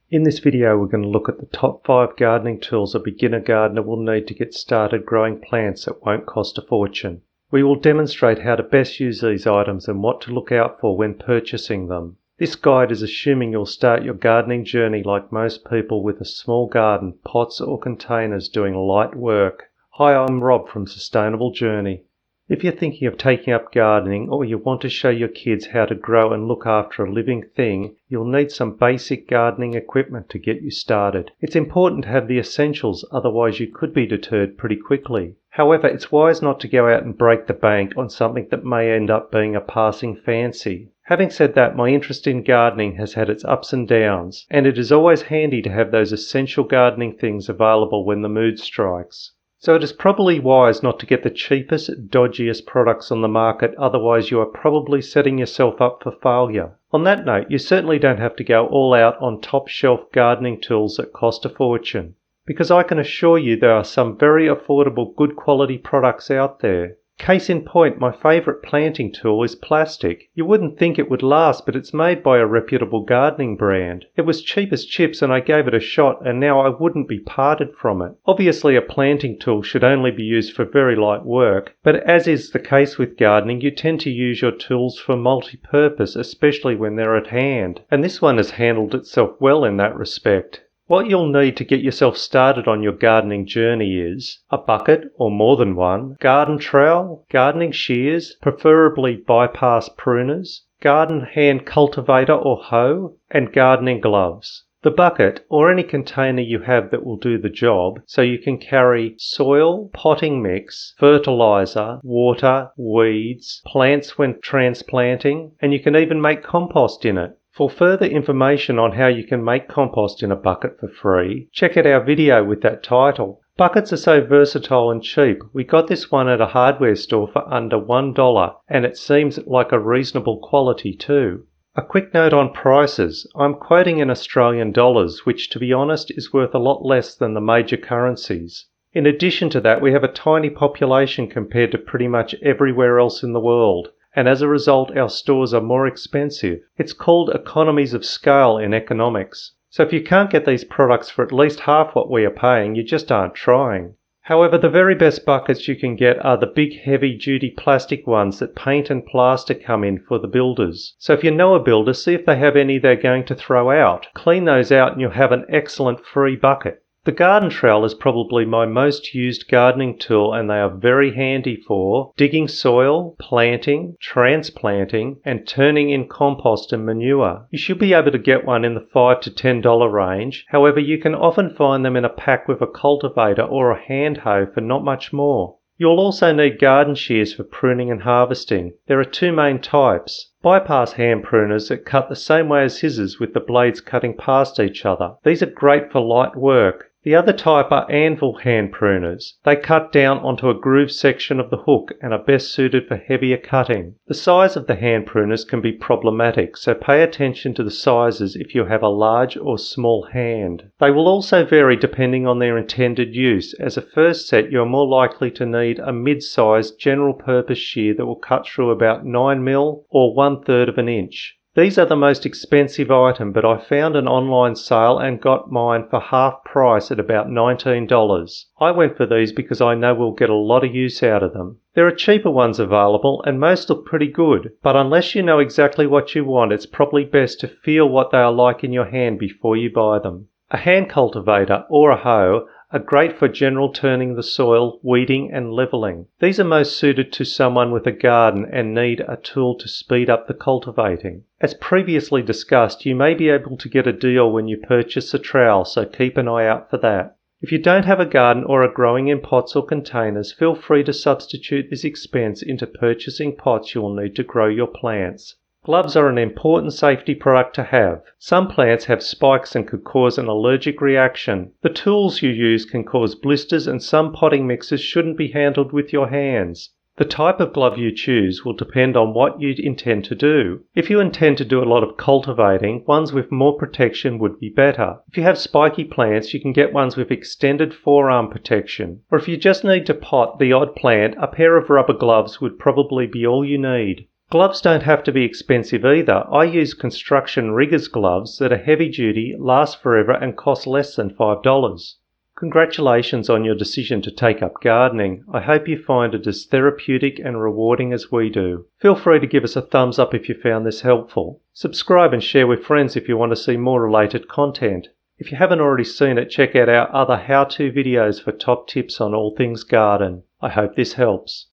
In this video we're going to look at the top 5 gardening tools a beginner gardener will need to get started growing plants that won't cost a fortune. We will demonstrate how to best use these items and what to look out for when purchasing them. This guide is assuming you'll start your gardening journey like most people with a small garden, pots or containers doing light work. Hi, I'm Rob from Sustainable Journey. If you're thinking of taking up gardening or you want to show your kids how to grow and look after a living thing, you'll need some basic gardening equipment to get you started. It's important to have the essentials, otherwise you could be deterred pretty quickly. However, it's wise not to go out and break the bank on something that may end up being a passing fancy. Having said that, my interest in gardening has had its ups and downs, and it is always handy to have those essential gardening things available when the mood strikes. So it is probably wise not to get the cheapest, dodgiest products on the market, otherwise you are probably setting yourself up for failure. On that note, you certainly don't have to go all out on top shelf gardening tools that cost a fortune, because I can assure you there are some very affordable, good quality products out there. Case in point, my favourite planting tool is plastic. You wouldn't think it would last, but it's made by a reputable gardening brand. It was cheap as chips and I gave it a shot, and now I wouldn't be parted from it. Obviously a planting tool should only be used for very light work, but as is the case with gardening, you tend to use your tools for multi-purpose, especially when they're at hand. And this one has handled itself well in that respect. What you'll need to get yourself started on your gardening journey is a bucket or more than one, garden trowel, gardening shears, preferably bypass pruners, garden hand cultivator or hoe, and gardening gloves. The bucket, or any container you have that will do the job, so you can carry soil, potting mix, fertilizer, water, weeds, plants when transplanting, and you can even make compost in it. For further information on how you can make compost in a bucket for free, check out our video with that title. Buckets are so versatile and cheap. We got this one at a hardware store for under $1, and it seems like a reasonable quality too. A quick note on prices. I'm quoting in Australian dollars, which to be honest is worth a lot less than the major currencies. In addition to that, we have a tiny population compared to pretty much everywhere else in the world, and as a result our stores are more expensive. It's called economies of scale in economics. So if you can't get these products for at least half what we are paying, you just aren't trying. However, the very best buckets you can get are the big heavy-duty plastic ones that paint and plaster come in for the builders. So if you know a builder, see if they have any they're going to throw out. Clean those out and you'll have an excellent free bucket. The garden trowel is probably my most used gardening tool, and they are very handy for digging soil, planting, transplanting, and turning in compost and manure. You should be able to get one in the $5 to $10 range. However, you can often find them in a pack with a cultivator or a hand hoe for not much more. You'll also need garden shears for pruning and harvesting. There are two main types. Bypass hand pruners that cut the same way as scissors with the blades cutting past each other. These are great for light work. The other type are anvil hand pruners. They cut down onto a grooved section of the hook and are best suited for heavier cutting. The size of the hand pruners can be problematic, so pay attention to the sizes if you have a large or small hand. They will also vary depending on their intended use. As a first set, you are more likely to need a mid-sized general purpose shear that will cut through about 9mm or 1/3 of an inch. These are the most expensive item, but I found an online sale and got mine for half price at about $19. I went for these because I know we'll get a lot of use out of them. There are cheaper ones available and most look pretty good, but unless you know exactly what you want, it's probably best to feel what they are like in your hand before you buy them. A hand cultivator or a hoe are great for general turning the soil, weeding and levelling. These are most suited to someone with a garden and need a tool to speed up the cultivating. As previously discussed, you may be able to get a deal when you purchase a trowel, so keep an eye out for that. If you don't have a garden or are growing in pots or containers, feel free to substitute this expense into purchasing pots you will need to grow your plants. Gloves are an important safety product to have. Some plants have spikes and could cause an allergic reaction. The tools you use can cause blisters, and some potting mixes shouldn't be handled with your hands. The type of glove you choose will depend on what you intend to do. If you intend to do a lot of cultivating, ones with more protection would be better. If you have spiky plants, you can get ones with extended forearm protection. Or if you just need to pot the odd plant, a pair of rubber gloves would probably be all you need. Gloves don't have to be expensive either. I use construction riggers gloves that are heavy duty, last forever and cost less than $5. Congratulations on your decision to take up gardening. I hope you find it as therapeutic and rewarding as we do. Feel free to give us a thumbs up if you found this helpful. Subscribe and share with friends if you want to see more related content. If you haven't already seen it, check out our other how-to videos for top tips on all things garden. I hope this helps.